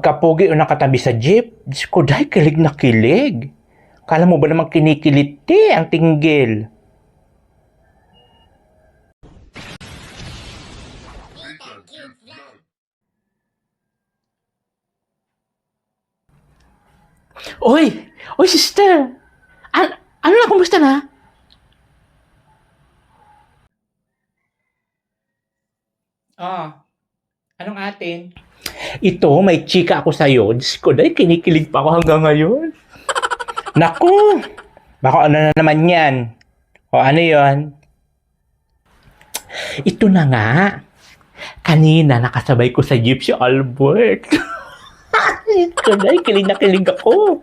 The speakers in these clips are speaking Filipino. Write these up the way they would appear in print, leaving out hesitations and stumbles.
Pagkapogi o nakatabi sa jeep, Diyos ko, dahil kilig na kilig. Kala mo ba namang kinikiliti ang tinggil? Oy! Oy, sister! Ano na, kumusta na? Anong atin? Ito, may chika ako sa'yo. Diyos ko, dahil kinikilig pa ako hanggang ngayon. Naku! Baka ano na naman yan? O ano yon? Ito na nga. Kanina, nakasabay ko sa jeep si Albert. Diyos ko, dahil kilig na kilig ako.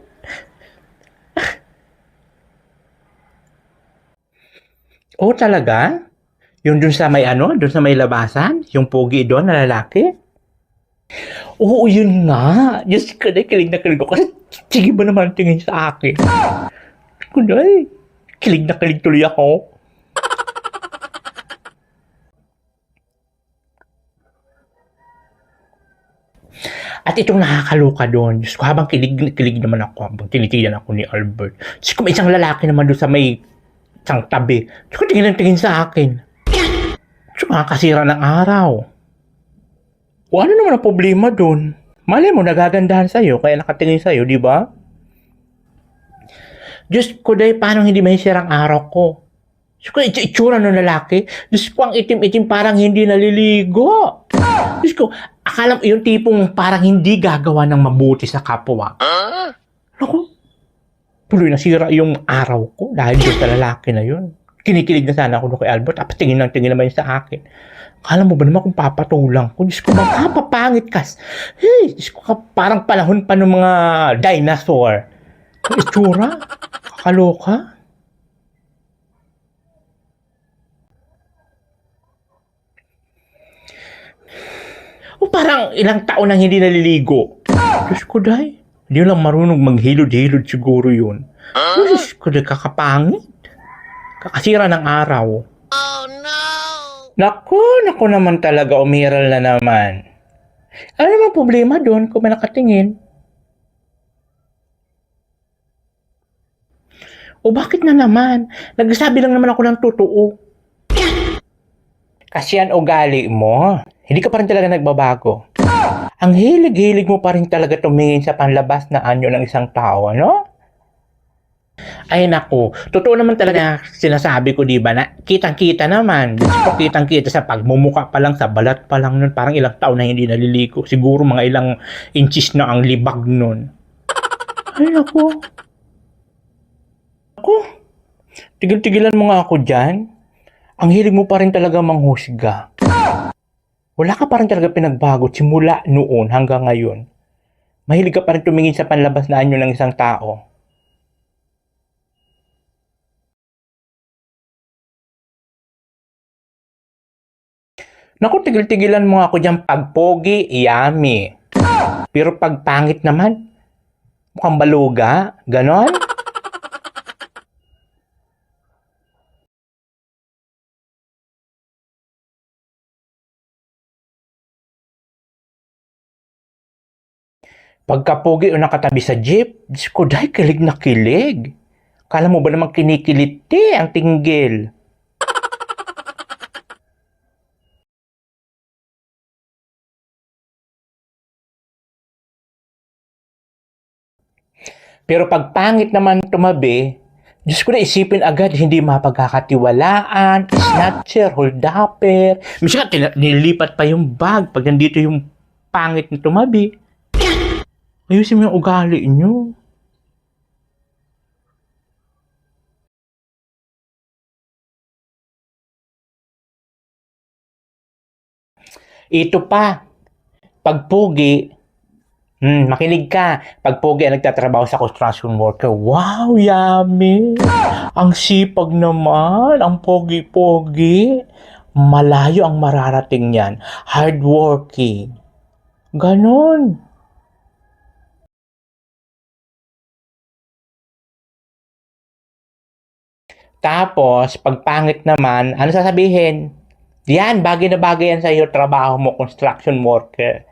Oh, talaga? Yung dun sa may dun sa may labasan? Yung pogi doon na lalaki? Oo, yun nga. Diyos ko, dahil kilig na kilig ako. Kasi sige ba naman ang tingin sa akin? Kunay, kilig na kilig tuloy ako. At itong nakakaloka doon, Diyos ko, habang kilig naman ako, habang tinitigan ako ni Albert. Diyos ko, may isang lalaki naman doon sa may isang tabi. Diyos ko, tingin sa akin. Diyos ko, nakakasira ng araw. O ano naman ang problema doon? Malay mo, nagagandahan sa'yo, kaya nakatingin sa'yo, di ba? Diyos ko, dahil paano hindi mahisira ang araw ko? Diyos ko, itsura ng lalaki. Diyos ko, ang itim-itim parang hindi naliligo. Diyos ko, akala mo yung tipong parang hindi gagawa ng mabuti sa kapwa. Naku, tuloy nasira yung araw ko dahil doon sa lalaki na yun. Kinikilig na sana ako doon kay Albert. Tingin naman yun sa akin. Akala mo ba naman kung papatulang ko? Diyos ko, magkapapangit kas. Hey, Diyos ko, parang panahon pa ng mga dinosaur. Ang itsura, kakaloka. O parang ilang taon nang hindi naliligo. Diyos ko, day. Hindi lang marunong maghilod-hilod siguro yun. Diyos ko, day, kakapangit. Kakasira ng araw. Oh, no! Naku naman talaga, umiral na naman. Ano naman problema doon kung may nakatingin? O bakit na naman? Nagsasabi lang naman ako ng totoo. Kasi yan ugali mo. Hindi ka pa rin talaga nagbabago. Ang hilig-hilig mo pa rin talaga tumingin sa panlabas na anyo ng isang tao, ano? Ay naku, totoo naman talaga sinasabi ko, di ba, na kitang-kita naman. Gusto kitang-kita sa pagmumuka pa lang, sa balat pa lang nun. Parang ilang taon na hindi naliligo. Siguro mga ilang inches na ang libag nun. Ay naku. Ako, tigil-tigilan mo nga ako dyan. Ang hilig mo pa rin talaga manghusga. Wala ka pa rin talaga pinagbago simula noon hanggang ngayon. Mahilig ka pa rin tumingin sa panlabas na anyo ng isang tao. Naku, tigil-tigilan mo ako dyan. Pag pogi, yummy. Pero pag pangit naman, mukhang baluga. Ganon? Pagkapogi o nakatabi sa jeep, Diyos ko, dahil kilig na kilig. Kala mo ba namang kinikiliti ang tinggil? Pero pag pangit naman tumabi, Diyos ko, na isipin agad, hindi mapagkakatiwalaan, snatcher, holdupper. Minsan nililipat pa yung bag pag nandito yung pangit na tumabi. Ayusin mo yung ugali nyo. Ito pa, pag pogi, makinig ka. Pag pogi ang nagtatrabaho sa construction worker, wow, yummy! Ang sipag naman, ang pogi-pogi. Malayo ang mararating yan. Hardworking. Ganon. Tapos, pag pangit naman, sasabihin? Yan, bagay na bagay yan sa iyo, trabaho mo, construction worker.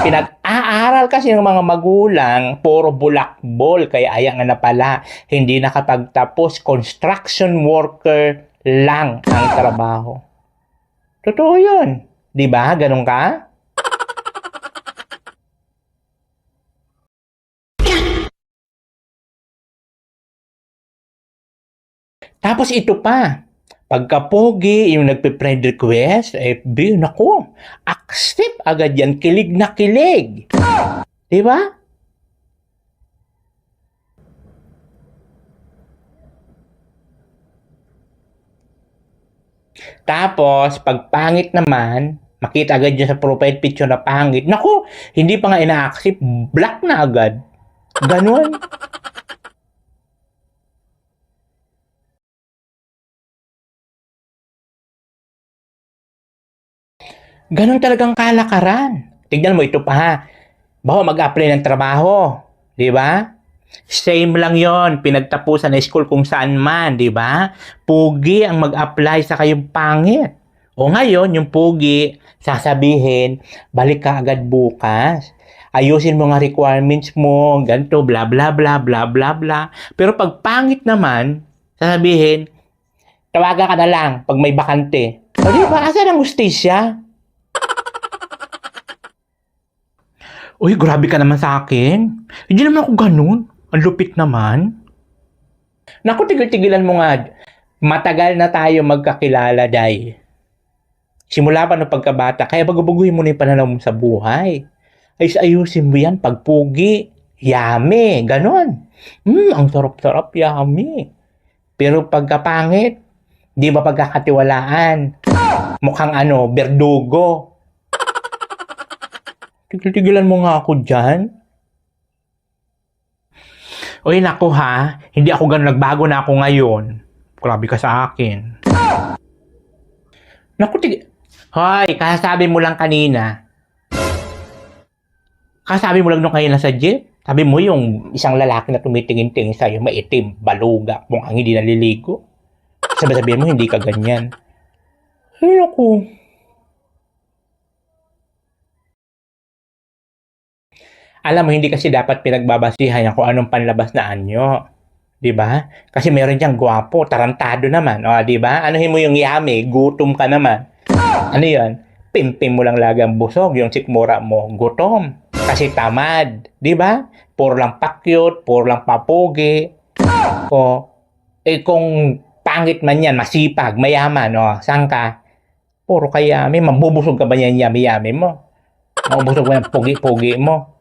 Pinag-aaral kasi ng mga magulang, puro bulakbol, kaya ayan nga na pala, hindi nakapagtapos, construction worker lang ang trabaho. Totoo yun. Di ba? Ganun ka? Tapos ito pa, pagka-pogi, yung nagpe-friend request, FB, naku, accept agad yan, kilig na kilig. Di ba? Tapos, pag pangit naman, makita agad yun sa profile picture na pangit. Naku, hindi pa nga ina-accept, block na agad. Ganon. Ganon talagang kalakaran. Tignan mo ito pa ha. Bawa mag-apply ng trabaho. Di ba? Same lang yon, pinagtapusan na school kung saan man, di ba? Pugi ang mag-apply sa kayong pangit. O ngayon, yung pugi, sasabihin, balik ka agad bukas. Ayusin mo nga requirements mo, ganito, bla bla bla bla bla bla. Pero pag pangit naman, sasabihin, tawagan ka na lang pag may bakante. O di ba, asan ang hustisya? Uy, grabe ka naman sa akin. Hindi naman ako ganun. Ang lupit naman. Naku, tigil-tigilan mo nga. Matagal na tayo magkakilala, Day. Simula pa ng pagkabata, kaya bago-baguhin mo na yung pananaw mo sa buhay. Ayusin mo yan, pagpugi, yummy, ganon. Ang sarap-sarap, yummy. Pero pagkapangit, di ba pagkakatiwalaan? Mukhang berdugo. Tigil-tigilan mo nga ako dyan. Uy, naku ha, hindi ako ganun, nagbago na ako ngayon. Grabe ka sa akin. Naku, Hoy, kasabi mo lang kanina. Kasabi mo lang nung kanina sa jeep. Sabi mo yung isang lalaki na tumitingin-tingin sa'yo, maitim, baluga, mukhang hindi naliligo. Sabi-sabihin mo, hindi ka ganyan. Ay, naku. Alam mo, hindi kasi dapat pinagbabasihan kung anong panlabas na anyo. 'Di ba? Kasi meron diyang gwapo, tarantado naman. O, 'di ba? Anuhin mo yung yami, gutom ka naman. Ano 'yon? Pimpim mo lang lagi ang busog, yung sikmura mo, gutom. Kasi tamad, 'di ba? Puro lang pakyut, puro lang papogi. O, kung pangit man yan, masipag, mayaman, saan ka? Puro ka yami, mabubusog ka ba yan yami-yami mo? Mabubusog ba yung pogi-pogi mo?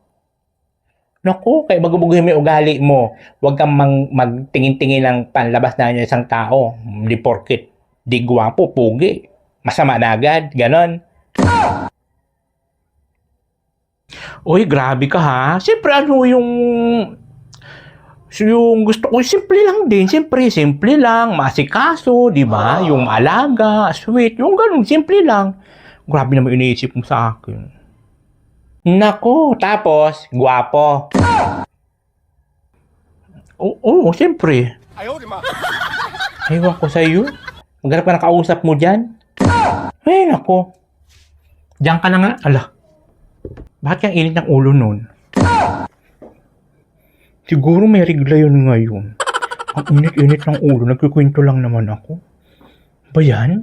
Naku, kaya bago-baguhin mo yung ugali mo. Huwag kang magtingin-tingin ng panlabas na ng isang tao. Di porkit, di gwapo, pugi. Masama na agad, ganon. Uy, grabe ka ha. Siyempre yung gusto ko, simple lang din. Simple lang. Masikaso, di ba? Yung alaga, sweet, yung ganon, simple lang. Grabe naman iniisip mo sa akin. Naku, tapos, gwapo. Oo, siyempre. Ewan ko sa'yo. Maghanap ka ng kausap mo dyan. Ay, naku. Diyan ka na nga. Ala, bakit kang init ng ulo nun? Siguro may regla yun ngayon. Ang init-init ng ulo, nagkikwento lang naman ako. Ba yan?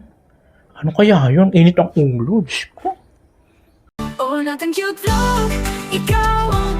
Ano kaya yun? Init ang ulo. Diyos ko. All natin cute vlog, ikaw ang